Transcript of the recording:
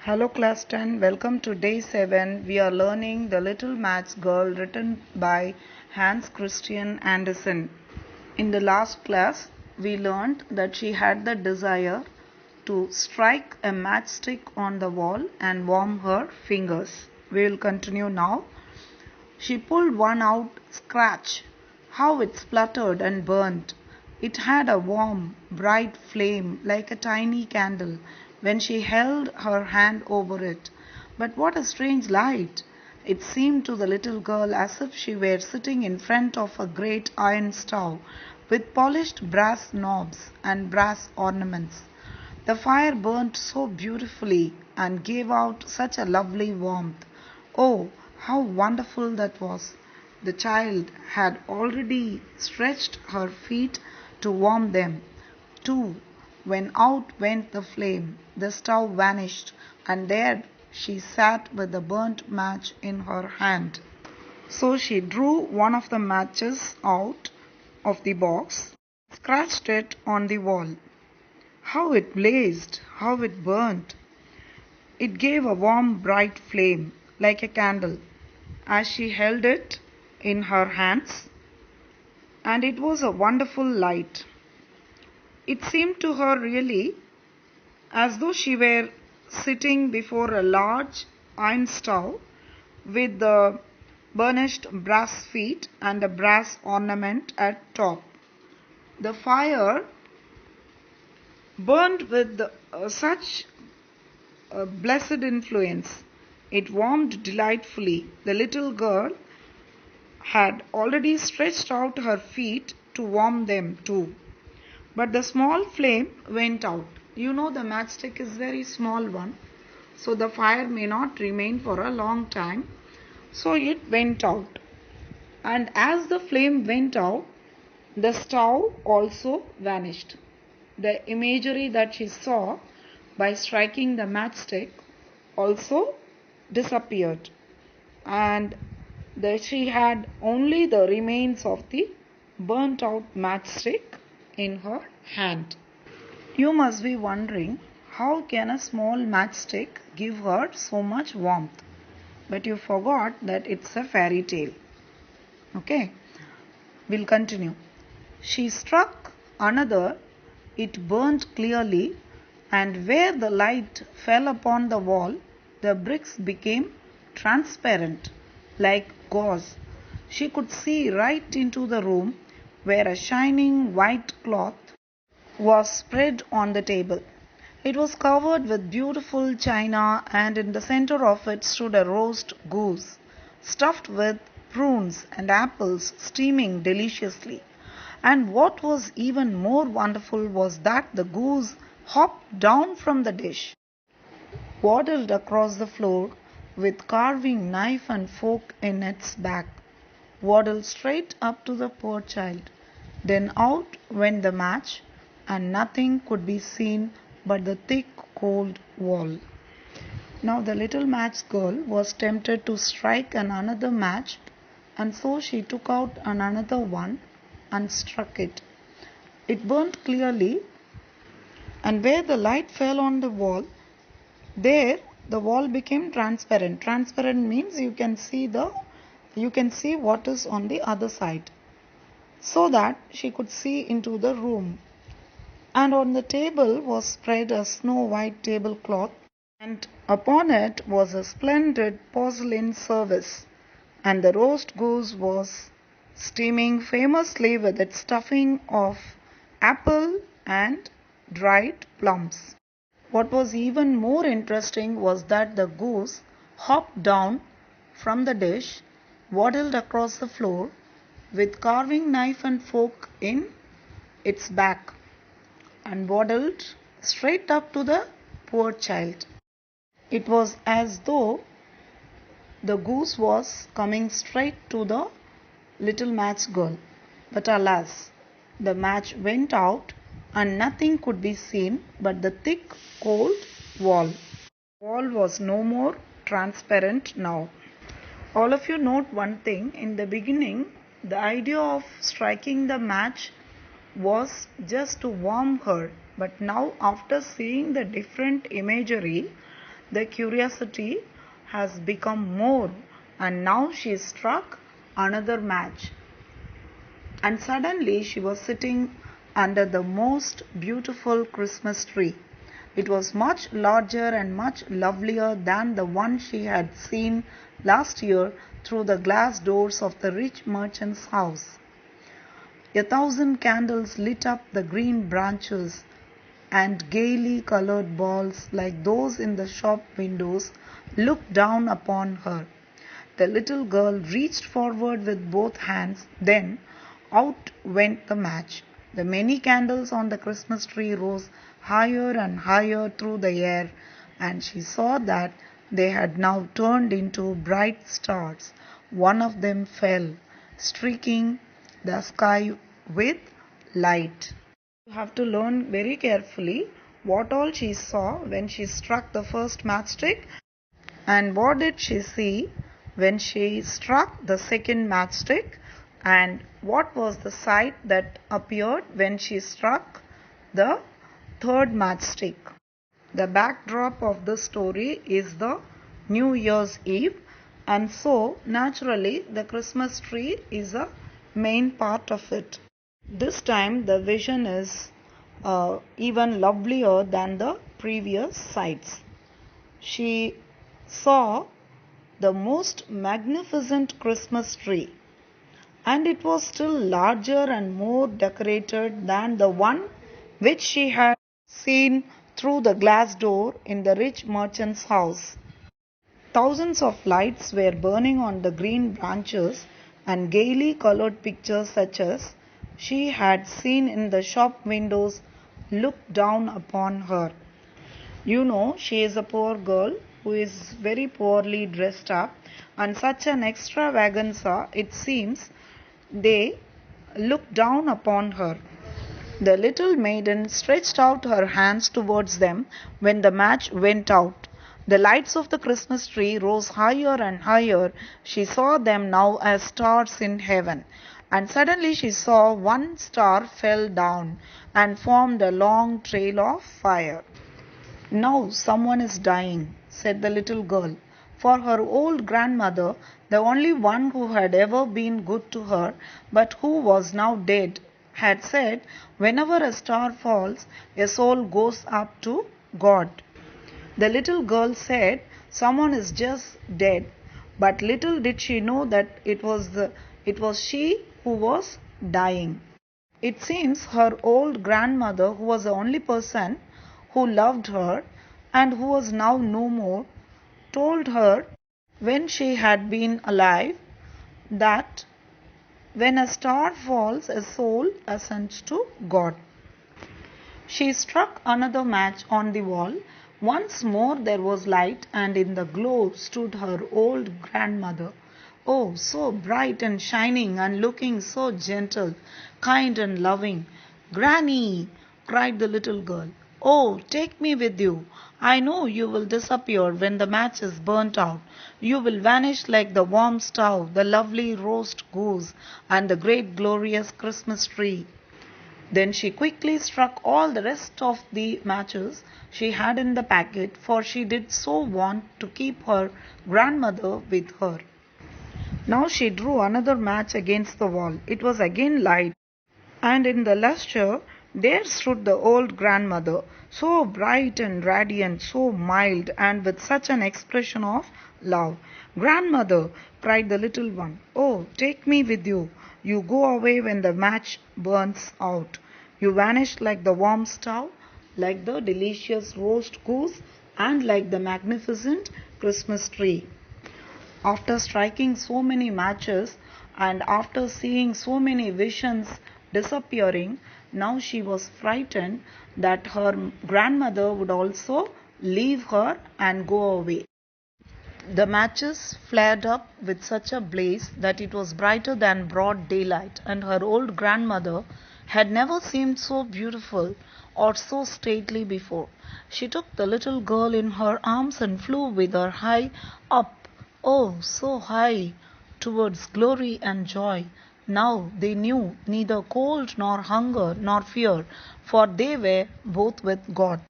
Hello class 10, welcome to day 7. We are learning The Little Match Girl written by Hans Christian Andersen. In the last class, we learned that she had the desire to strike a matchstick on the wall and warm her fingers. We will continue now. She pulled one out, scratch. How it spluttered and burnt. It had a warm, bright flame like a tiny candle when she held her hand over it. But what a strange light! It seemed to the little girl as if she were sitting in front of a great iron stove with polished brass knobs and brass ornaments. The fire burnt so beautifully and gave out such a lovely warmth. Oh, how wonderful that was! The child had already stretched her feet to warm them, too, when out went the flame. The stove vanished, and there she sat with the burnt match in her hand. So she drew one of the matches out of the box, scratched it on the wall. How it blazed! How it burnt! It gave a warm, bright flame, like a candle, as she held it in her hands, and it was a wonderful light. It seemed to her really as though she were sitting before a large iron stove with the burnished brass feet and a brass ornament at top. The fire burned with such a blessed influence. It warmed delightfully. The little girl had already stretched out her feet to warm them too. But the small flame went out. You know the matchstick is very small one, so the fire may not remain for a long time. So it went out. And as the flame went out, the stove also vanished. The imagery that she saw by striking the matchstick also disappeared. And she had only the remains of the burnt out matchstick in her hand. You must be wondering, how can a small matchstick give her so much warmth? But you forgot that it's a fairy tale. Okay, we'll continue. She struck another, it burnt clearly, and where the light fell upon the wall, the bricks became transparent like gauze. She could see right into the room where a shining white cloth was spread on the table. It was covered with beautiful china, and in the center of it stood a roast goose, stuffed with prunes and apples, steaming deliciously. And what was even more wonderful was that the goose hopped down from the dish, waddled across the floor with carving knife and fork in its back, waddled straight up to the poor child. Then out went the match, and nothing could be seen but the thick, cold wall. Now the little match girl was tempted to strike another match, and so she took out another one and struck it. It burnt clearly, and where the light fell on the wall, there the wall became transparent. Transparent means you can see what is on the other side, so that she could see into the room. And on the table was spread a snow white tablecloth, and upon it was a splendid porcelain service, and the roast goose was steaming famously with its stuffing of apple and dried plums. What was even more interesting was that the goose hopped down from the dish, waddled across the floor, with carving knife and fork in its back, and waddled straight up to the poor child. It was as though the goose was coming straight to the little match girl. But alas, the match went out, and nothing could be seen but the thick, cold wall. The wall was no more transparent now. All of you note one thing. In the beginning, the idea of striking the match was just to warm her, but now after seeing the different imagery, The curiosity has become more, and now she struck another match. And suddenly she was sitting under the most beautiful Christmas tree. It was much larger and much lovelier than the one she had seen last year through the glass doors of the rich merchant's house. 1,000 candles lit up the green branches, and gaily colored balls like those in the shop windows looked down upon her. The little girl reached forward with both hands, then out went the match. The many candles on the Christmas tree rose higher and higher through the air, and she saw that they had now turned into bright stars. One of them fell, streaking the sky with light. You have to learn very carefully what all she saw when she struck the first matchstick, and what did she see when she struck the second matchstick, and what was the sight that appeared when she struck the third matchstick. The backdrop of this story is the New Year's Eve, and so naturally the Christmas tree is a main part of it. This time the vision is even lovelier than the previous sights. She saw the most magnificent Christmas tree, and it was still larger and more decorated than the one which she had seen through the glass door in the rich merchant's house. Thousands of lights were burning on the green branches, and gaily colored pictures such as she had seen in the shop windows looked down upon her. You know, she is a poor girl who is very poorly dressed up, and such an extravaganza, it seems, they looked down upon her. The little maiden stretched out her hands towards them when the match went out. The lights of the Christmas tree rose higher and higher. She saw them now as stars in heaven. And suddenly she saw one star fell down and formed a long trail of fire. "Now someone is dying," said the little girl, for her old grandmother, the only one who had ever been good to her, but who was now dead, had said, "Whenever a star falls, a soul goes up to God." The little girl said, "Someone is just dead," but little did she know that it was she who was dying. It seems her old grandmother, who was the only person who loved her and who was now no more, told her when she had been alive that when a star falls, a soul ascends to God. She struck another match on the wall. Once more there was light, and in the glow stood her old grandmother. Oh, so bright and shining, and looking so gentle, kind and loving. "Granny!" cried the little girl. "Oh, take me with you. I know you will disappear when the match is burnt out. You will vanish like the warm stove, the lovely roast goose, and the great glorious Christmas tree." Then she quickly struck all the rest of the matches she had in the packet, for she did so want to keep her grandmother with her. Now she drew another match against the wall. It was again light, and in the lustre there stood the old grandmother, so bright and radiant, so mild, and with such an expression of love. "Grandmother," cried the little one, "oh, take me with you. You go away when the match burns out. You vanish like the warm stove, like the delicious roast goose, and like the magnificent Christmas tree." After striking so many matches, and after seeing so many visions disappearing, now she was frightened that her grandmother would also leave her and go away. The matches flared up with such a blaze that it was brighter than broad daylight, and her old grandmother had never seemed so beautiful or so stately before. She took the little girl in her arms and flew with her high up, oh, so high, towards glory and joy. Now they knew neither cold nor hunger nor fear, for they were both with God.